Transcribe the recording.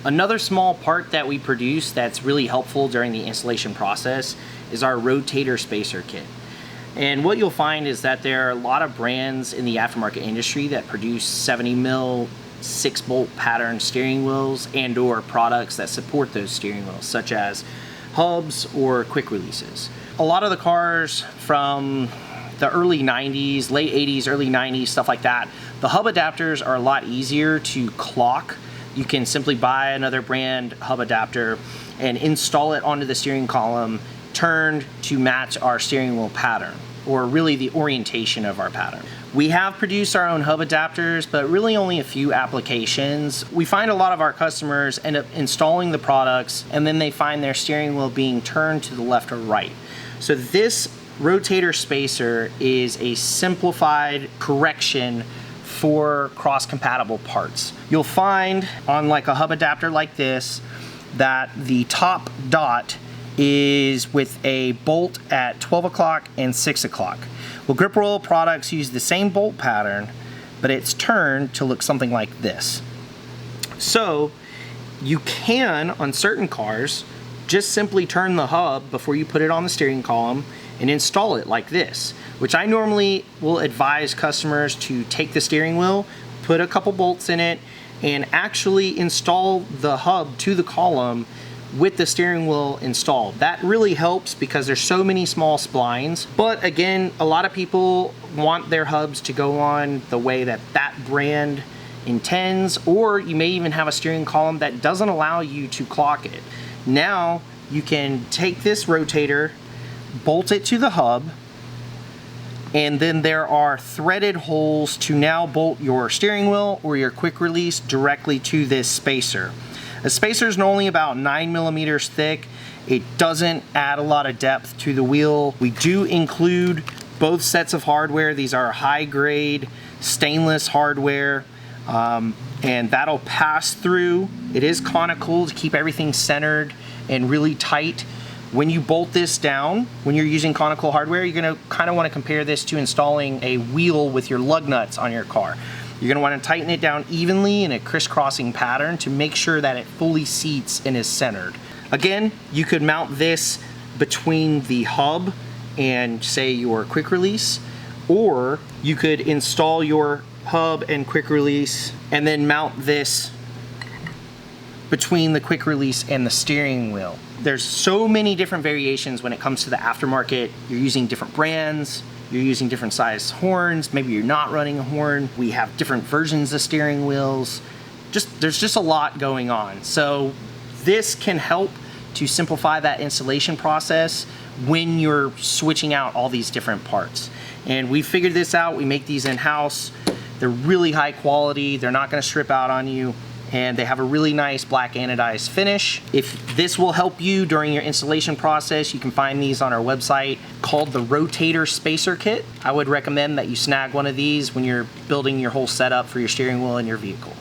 Another small part that we produce that's really helpful during the installation process is our rotator spacer kit. And what you'll find is that there are a lot of brands in the aftermarket industry that produce 70 mil 6-bolt pattern steering wheels and or products that support those steering wheels, such as hubs or quick releases. A lot of the cars from the early 90s, late 80s, early 90s, stuff like that, the hub adapters are a lot easier to clock. You can simply buy another brand hub adapter and install it onto the steering column, turned to match our steering wheel pattern, or really the orientation of our pattern. We have produced our own hub adapters, but really only a few applications. We find a lot of our customers end up installing the products and then they find their steering wheel being turned to the left or right. So this rotator spacer is a simplified correction for cross-compatible parts. You'll find on like a hub adapter like this that the top dot is with a bolt at 12 o'clock and 6 o'clock. Well, Grip Royal products use the same bolt pattern, but it's turned to look something like this. So you can, on certain cars, just simply turn the hub before you put it on the steering column and install it like this, which I normally will advise customers to take the steering wheel, put a couple bolts in it, and actually install the hub to the column with the steering wheel installed. That really helps because there's so many small splines. But again, a lot of people want their hubs to go on the way that that brand intends, or you may even have a steering column that doesn't allow you to clock it. Now you can take this rotator, bolt it to the hub, and then there are threaded holes to now bolt your steering wheel or your quick release directly to this spacer. The spacer is only about 9 millimeters thick. It doesn't add a lot of depth to the wheel. We do include both sets of hardware. These are high grade stainless hardware, and that'll pass through. It is conical to keep everything centered and really tight. When you bolt this down, when you're using conical hardware, you're gonna kind of want to compare this to installing a wheel with your lug nuts on your car. You're gonna want to tighten it down evenly in a crisscrossing pattern to make sure that it fully seats and is centered. Again, you could mount this between the hub and say your quick release, or you could install your hub and quick release and then mount this between the quick release and the steering wheel. There's so many different variations when it comes to the aftermarket. You're using different brands, you're using different size horns, maybe you're not running a horn. We have different versions of steering wheels. There's just a lot going on. So this can help to simplify that installation process when you're switching out all these different parts. And we figured this out, we make these in-house. They're really high quality, they're not gonna strip out on you, and they have a really nice black anodized finish. If this will help you during your installation process, you can find these on our website called the Rotator Spacer Kit. I would recommend that you snag one of these when you're building your whole setup for your steering wheel in your vehicle.